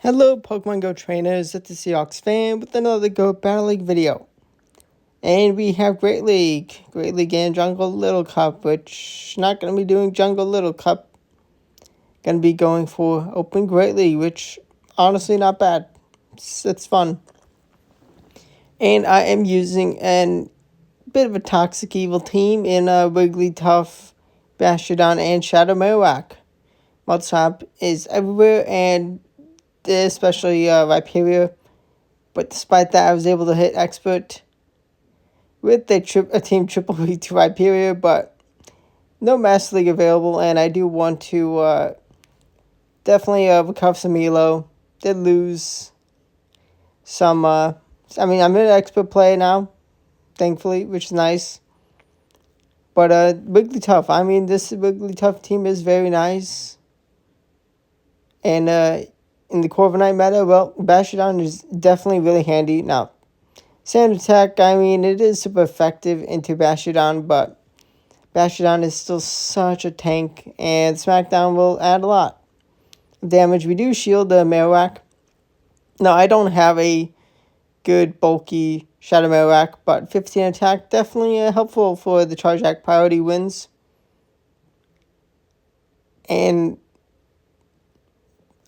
Hello Pokemon Go trainers, it's the Seahawks fan with another Go Battle League video. And we have Great League and Jungle Little Cup, which not going to be doing Jungle Little Cup. Going to be going for Open Great League, which honestly not bad. It's fun. And I am using a bit of a toxic evil team in Wigglytuff, Bastiodon, and Shadow Marowak. Mudslap is everywhere, and especially Rhyperior. But despite that, I was able to hit Expert with a team triple week to Rhyperior, but no Master League available, and I do want to definitely recover some Elo. Did lose some, I'm in an Expert play now, thankfully, which is nice. But Wigglytuff, this Wigglytuff team is very nice. And in the Corviknight meta, well, Bastiodon is definitely really handy. Now, Sand Attack, it is super effective into Bastiodon, but Bastiodon is still such a tank, and Smackdown will add a lot of damage. We do shield the Marowak. Now, I don't have a good bulky Shadow Marowak, but 15 attack, definitely helpful for the Charge Act priority wins. And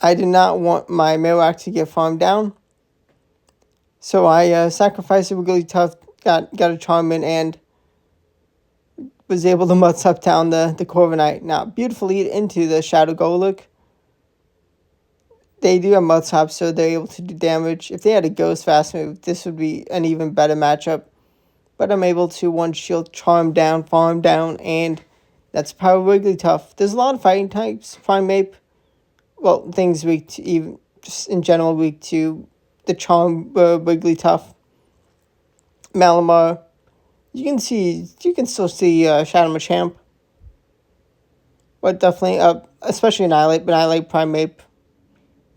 I did not want my Marowak to get farmed down, so I sacrificed a Wigglytuff, got a Charmin, and was able to mutz up down the Corviknight. Now, beautiful lead into the Shadow Golok. They do have mutz up, so they're able to do damage. If they had a Ghost Fast move, this would be an even better matchup. But I'm able to one shield, charm down, farm down, and that's power Wigglytuff. There's a lot of fighting types. Primeape, well, things weak to, even just in general weak to the charm Wigglytuff. Malamar. You can still see Shadow Machamp. But definitely especially Annihilate, but Annihilate, Primeape,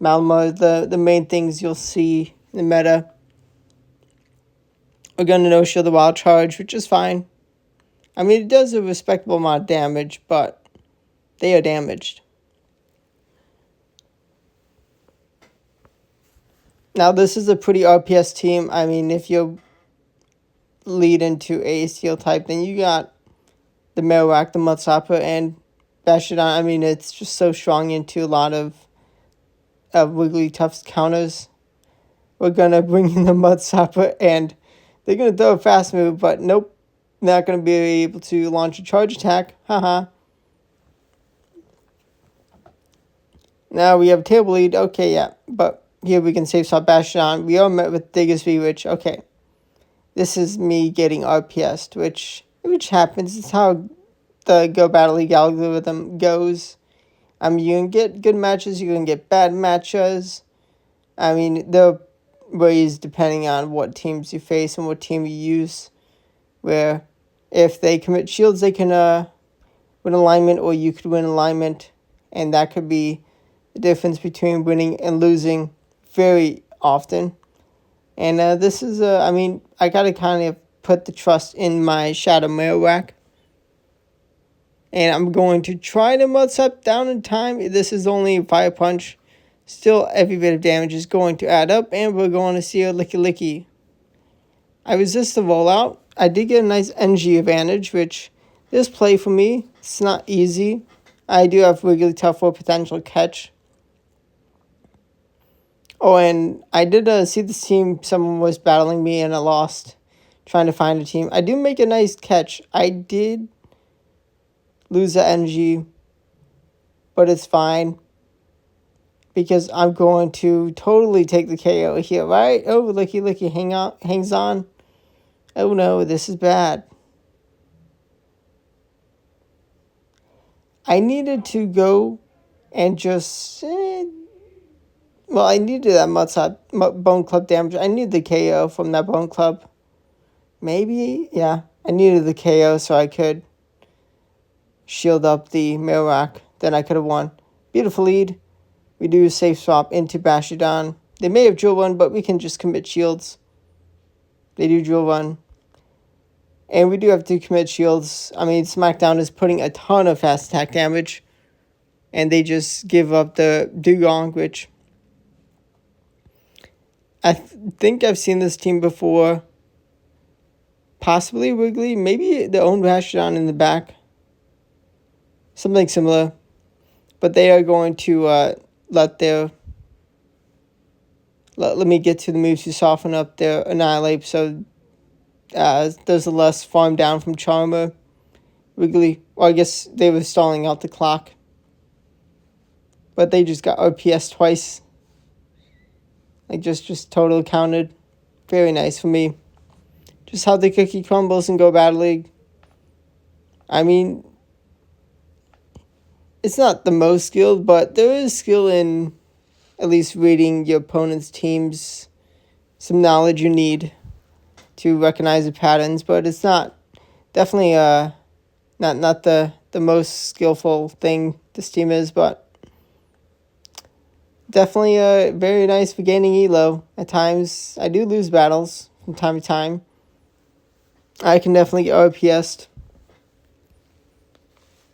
Malamar, the main things you'll see in the meta. We're gonna no-show the Wild Charge, which is fine. It does a respectable amount of damage, but they are damaged. Now, this is a pretty RPS team. If you lead into a Steel type, then you got the Marowak, the Mudslapper, and Bastiodon. It's just so strong into a lot of Wigglytuff's counters. We're going to bring in the Mudslapper, and they're going to throw a fast move, but nope. Not going to be able to launch a charge attack. Haha. Now we have a table lead. Okay, yeah, but here we can save swap Bastiodon. We are met with Diggersby, which, okay. This is me getting RPS'd, which happens. It's how the Go Battle League algorithm goes. You can get good matches, you can get bad matches. There are ways depending on what teams you face and what team you use, where if they commit shields, they can win alignment, or you could win alignment, and that could be the difference between winning and losing very often. And this is, I gotta kind of put the trust in my Shadow Marowak. And I'm going to try to mutz up down in time. This is only Fire Punch. Still, every bit of damage is going to add up, and we're going to see a Licky Licky. I resist the rollout. I did get a nice NG advantage, which this play for me, it's not easy. I do have Wigglytuff for potential catch. Oh, and I did see this team. Someone was battling me, and I lost trying to find a team. I do make a nice catch. I did lose the NG, but it's fine, because I'm going to totally take the KO here, right? Oh, Licky Licky hangs on. Oh no, this is bad. I needed to go and just... I needed that Bone Club damage. I needed the KO from that Bone Club. Maybe, yeah. I needed the KO so I could shield up the Marowak. Then I could have won. Beautiful lead. We do safe swap into Bastiodon. They may have drill run, but we can just commit shields. They do drill run. And we do have to commit shields. Smackdown is putting a ton of fast attack damage. And they just give up the Dugong, which think I've seen this team before. Possibly Wiggly, maybe their own Bastiodon in the back. Something similar. But they are going to let me get to the moves to soften up their Annihilate, so there's a less farm down from Charmer. Wiggly, well, I guess they were stalling out the clock. But they just got RPS twice. Like, just total counted. Very nice for me. Just how the cookie crumbles and Go Battle League. I mean, it's not the most skilled, but there is skill in at least reading your opponent's teams. Some knowledge you need to recognize the patterns, but it's not definitely not the most skillful thing this team is, but definitely very nice for gaining elo. At times, I do lose battles from time to time. I can definitely get RPS'd.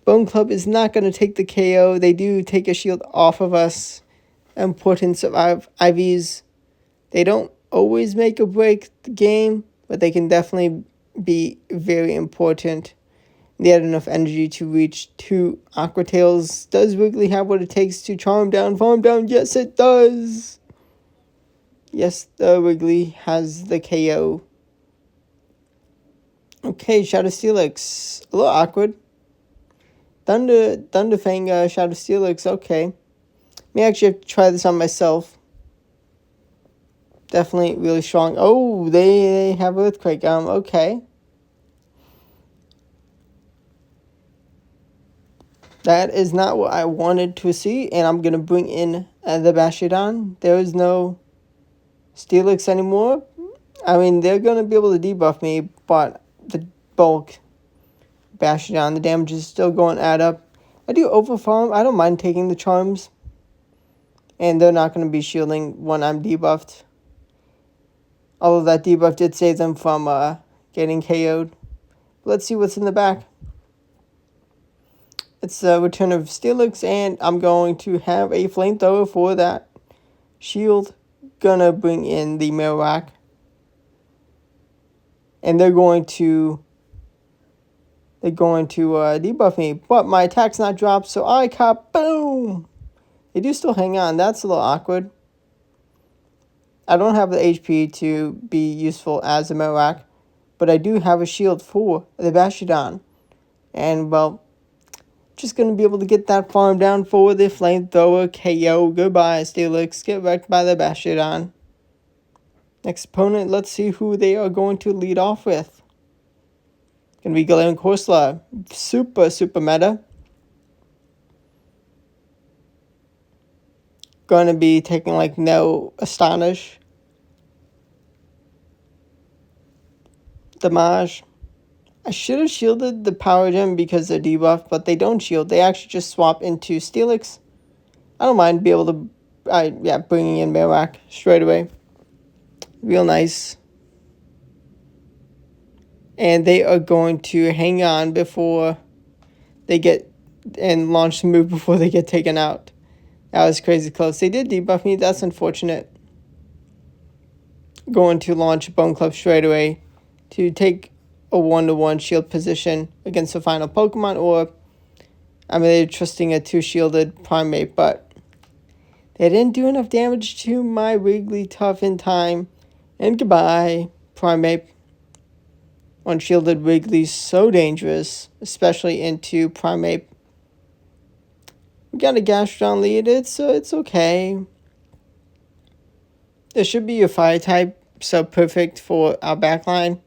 Bone Club is not going to take the KO. They do take a shield off of us. Importance of IVs. They don't always make or break the game, but they can definitely be very important. They had enough energy to reach 2 Aqua Tails. Does Wiggly have what it takes to charm down, farm down? Yes, it does. Yes, the Wiggly has the KO. Okay, Shadow Steelix. A little awkward. Thunderfang, Shadow Steelix, okay. May actually have to try this on myself. Definitely really strong. Oh, they have Earthquake. Okay. That is not what I wanted to see, and I'm going to bring in the Bastiodon. There is no Steelix anymore. I mean, they're going to be able to debuff me, but the bulk Bastiodon, the damage is still going to add up. I do overfarm. I don't mind taking the charms, and they're not going to be shielding when I'm debuffed. Although that debuff did save them from getting KO'd. Let's see what's in the back. It's a return of Steelix, and I'm going to have a flamethrower for that shield. Gonna bring in the Marowak. And they're going to debuff me, but my attack's not dropped, so I caught boom. They do still hang on. That's a little awkward. I don't have the HP to be useful as a Marowak, but I do have a shield for the Bastiodon. And, well, just going to be able to get that farm down for the flamethrower KO. Goodbye, Steelix. Get wrecked by the Bastiodon. Next opponent, let's see who they are going to lead off with. Going to be Galarian Corsola. Super meta. Going to be taking, like, no Astonish. Damage. I should have shielded the Power Gem because they're debuffed, but they don't shield. They actually just swap into Steelix. I don't mind being able to, bringing in Marowak straight away. Real nice. And they are going to hang on before they get, and launch the move before they get taken out. That was crazy close. They did debuff me. That's unfortunate. Going to launch Bone Club straight away to take a 1-to-1 shield position against the final Pokemon, or I mean, they're trusting a 2-shielded Primeape, but they didn't do enough damage to my Wigglytuff in time. And goodbye, Primeape. Unshielded Wiggly's so dangerous, especially into Primeape. We got a Gastrodon lead. It's okay. There should be a Fire type, so perfect for our backline.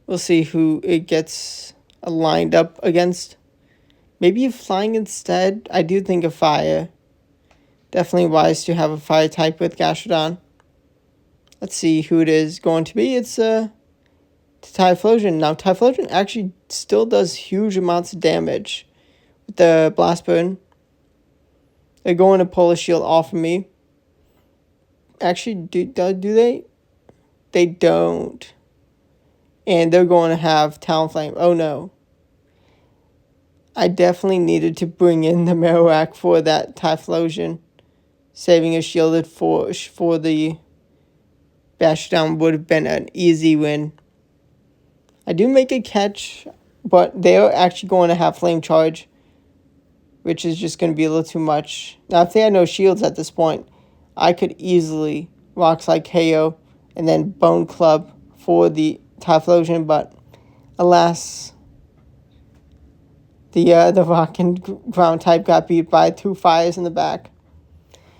We'll see who it gets lined up against. Maybe Flying instead. I do think of Fire. Definitely wise to have a Fire type with Gastrodon. Let's see who it is going to be. It's Typhlosion. Now, Typhlosion actually still does huge amounts of damage with the Blast Burn. They're going to pull a shield off of me. Actually, do they? They don't. And they're going to have Talonflame. Oh, no. I definitely needed to bring in the Marowak for that Typhlosion. Saving a shielded for the Bash Down would have been an easy win. I do make a catch, but they're actually going to have Flame Charge, which is just going to be a little too much. Now, if they had no shields at this point, I could easily Rock Slide KO and then Bone Club for the Typhlosion, but alas, the Rock and Ground type got beat by 2 fires in the back.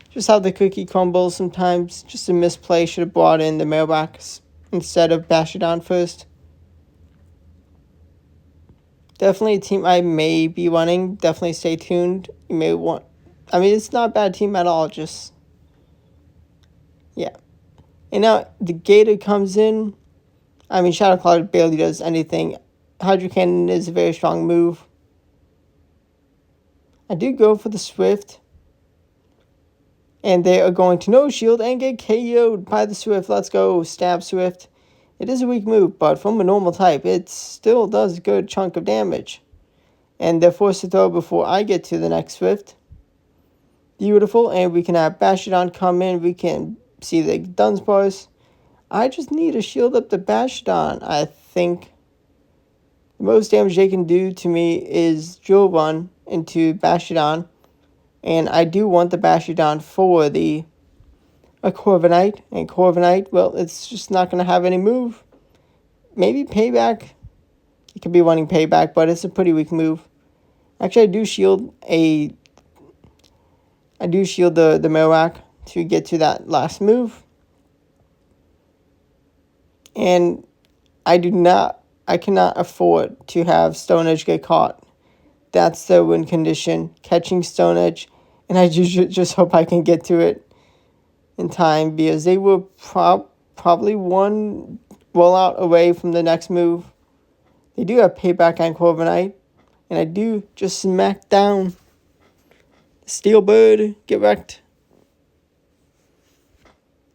Just how the cookie crumbles sometimes. Just a misplay. Should have brought in the mailbox instead of Bashadon first. Definitely a team I may be running. Definitely stay tuned. You may want... I mean, it's not a bad team at all. Just... yeah. And now the Gator comes in. I mean, Shadow Cloud barely does anything. Hydro Cannon is a very strong move. I do go for the Swift. And they are going to no shield and get KO'd by the Swift. Let's go, Stab Swift. It is a weak move, but from a normal type, it still does a good chunk of damage. And they're forced to throw before I get to the next Swift. Beautiful, and we can have Bashadon come in. We can see the Dunsparce. I just need to shield up the Bashadon. I think the most damage they can do to me is Drill Run into Bashadon. And I do want the Bashadon for a Corviknight. And Corviknight, well, it's just not going to have any move. Maybe Payback. It could be running Payback, but it's a pretty weak move. Actually, I do shield the Marowak to get to that last move. And I cannot afford to have Stone Edge get caught. That's the win condition, catching Stone Edge. And I just hope I can get to it in time, because they were probably one rollout away from the next move. They do have Payback on Corviknight. And I do just smack down the Steel Bird. Get wrecked.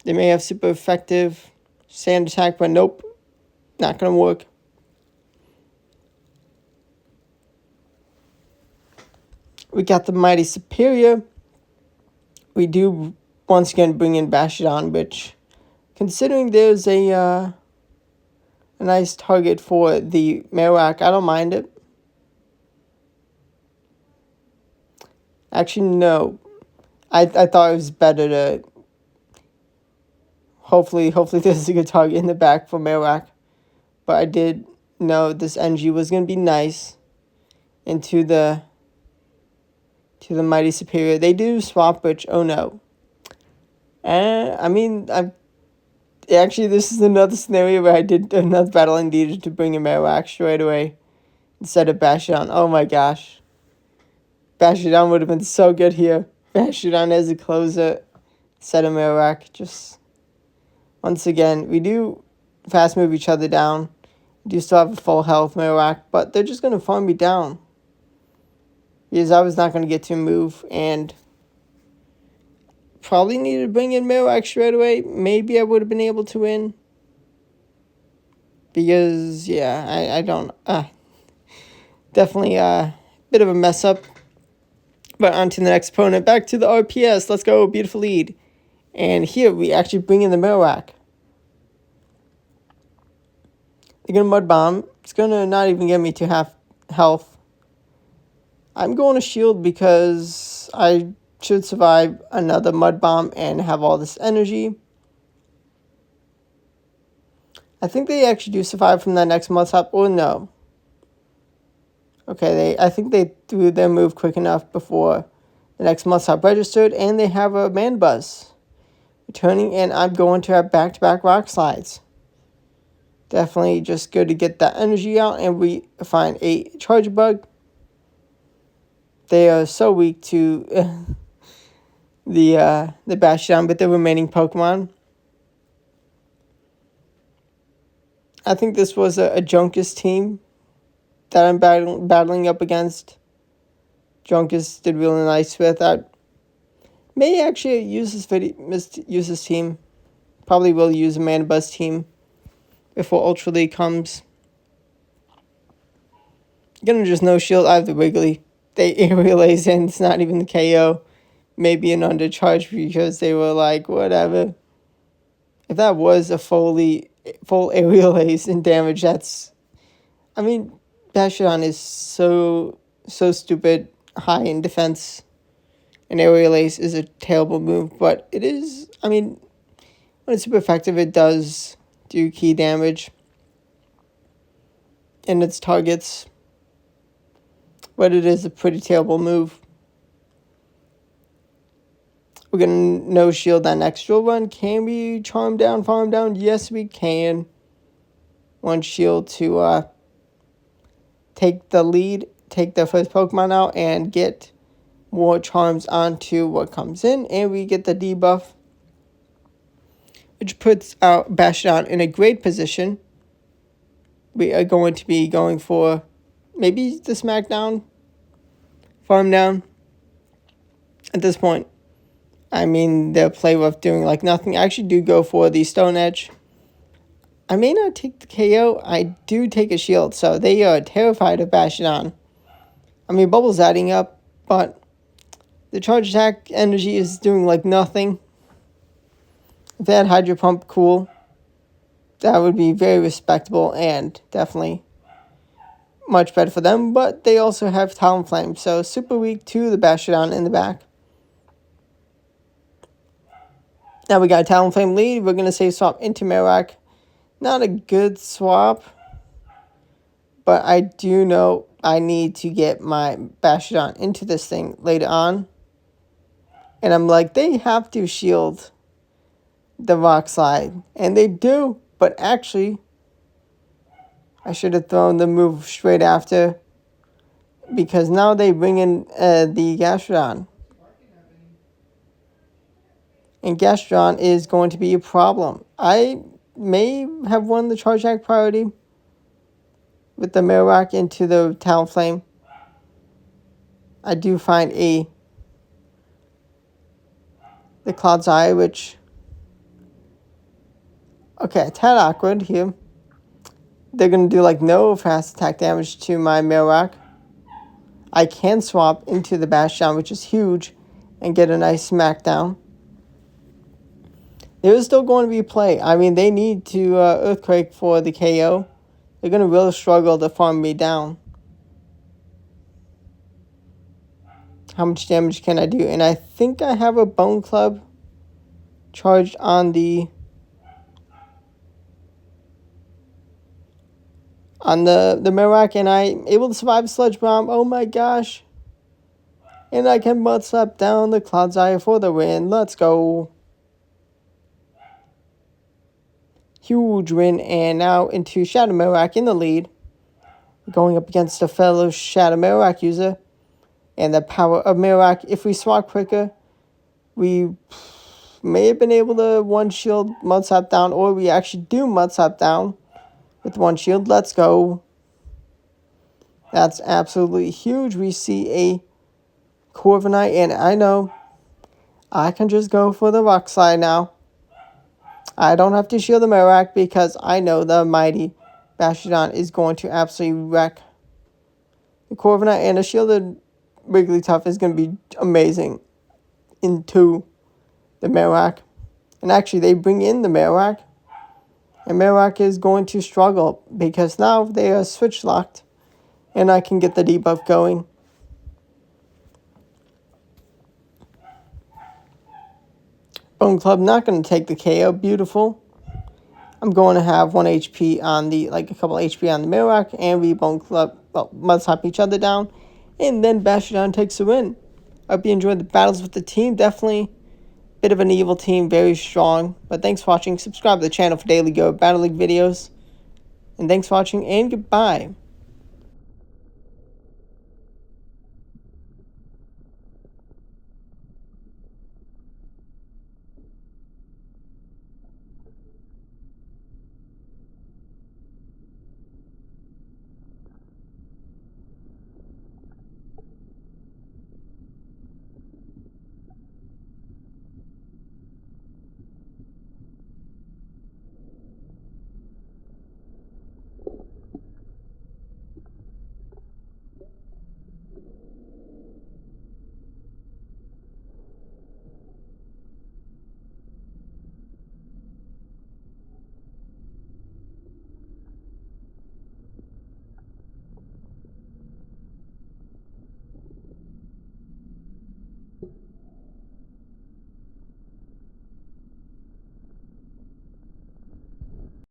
They may have super effective Sand Attack, but nope. Not going to work. We got the Mighty Superior. We do once again bring in Bashadon, which, considering there's a nice target for the Marowak, I don't mind it. Actually, no. I thought it was better to... Hopefully there's a good target in the back for Marowak. But I did know this NG was going to be nice into the Mighty Superior. They do swap, which, oh no. I mean, actually, this is another scenario where I did another battle and needed to bring in Marowak straight away instead of Bashadon. Oh my gosh. Bashadon would have been so good here. Bashadon as a closer instead of Marowak. Just, once again, we do fast move each other down. We do still have a full health Marowak, but they're just going to farm me down. Because I was not going to get to move, and probably needed to bring in Marowak straight away. Maybe I would have been able to win. Because, yeah, I don't... definitely a bit of a mess up. But on to the next opponent. Back to the RPS. Let's go. Beautiful lead. And here we actually bring in the Marowak. They're going to Mud Bomb. It's going to not even get me to half health. I'm going to shield because I should survive another Mud Bomb and have all this energy. I think they actually do survive from that next Mud Slap, or no. Okay, I think they threw their move quick enough before the next Mud Slap registered, and they have a Man Buzz returning, and I'm going to have back-to-back Rock Slides. Definitely just good to get that energy out, and we find a Charge Bug. They are so weak to the Bashadon, but the remaining Pokemon. I think this was a Junkus team that I'm battling up against. Junkus did really nice with. I may actually use this team. Probably will use a Man Buzz team before Ultra League comes. Gonna just no shield. I have the Wiggly. They relays in. It's not even the KO. Maybe an undercharge because they were like, whatever. if that was a full aerial ace in damage, that's, I mean, Bastiodon is so stupid high in defense. An aerial ace is a terrible move, but it is, I mean, when it's super effective, it does do key damage in its targets, but it is a pretty terrible move. We're going to no shield that next drill run. Can we charm down, farm down? Yes, we can. One shield to take the lead, take the first Pokemon out, and get more charms onto what comes in. And we get the debuff, which puts out Bastiodon in a great position. We are going to be going for maybe the Smackdown, farm down. At this point, I mean, the play with doing like nothing. I actually do go for the Stone Edge. I may not take the KO. I do take a shield, so they are terrified of Bastiodon. I mean, Bubble's adding up, but the charge attack energy is doing like nothing. If they had Hydro Pump, cool. That would be very respectable and definitely much better for them. But they also have Talonflame, so super weak to the Bastiodon in the back. Now we got a Talonflame lead. We're going to save swap into Marowak. Not a good swap, but I do know I need to get my Bastiodon into this thing later on. And I'm like, they have to shield the Rock Slide. And they do, but actually, I should have thrown the move straight after, because now they bring in the Gastrodon. And Gastrodon is going to be a problem. I may have won the Charge Attack priority with the Marowak into the Talonflame. I do find the Cloud's Eye, which, okay, a tad awkward here. They're going to do like no fast attack damage to my Marowak. I can swap into the Bastiodon, which is huge, and get a nice smackdown. There is still going to be a play. I mean, they need to Earthquake for the KO. They're going to really struggle to farm me down. How much damage can I do? And I think I have a Bone Club charged on the Marowak, and I'm able to survive Sludge Bomb. Oh my gosh. And I can Mud Slap down the Cloud's Eye for the win. Let's go. Huge win, and now into Shadow Marowak in the lead. Going up against a fellow Shadow Marowak user. And the power of Marowak. If we swap quicker, we may have been able to one shield Mud Slap down, or we actually do Mud Slap down with one shield. Let's go. That's absolutely huge. We see a Corviknight, and I know I can just go for the Rock Slide now. I don't have to shield the Marowak because I know the mighty Bastiodon is going to absolutely wreck the Corviknight, and a shielded Wigglytuff is going to be amazing into the Marowak. And actually, they bring in the Marowak, and Marowak is going to struggle because now they are switch locked, and I can get the debuff going. Bone Club not going to take the KO. Beautiful. I'm going to have 1 HP on the, like a couple HP on the Marowak, and we Bone Club, well, Mud Slap each other down, and then Bastiodon takes the win. I hope you enjoyed the battles with the team. Definitely a bit of an evil team, very strong. But thanks for watching. Subscribe to the channel for daily Go Battle League videos. And thanks for watching, and goodbye.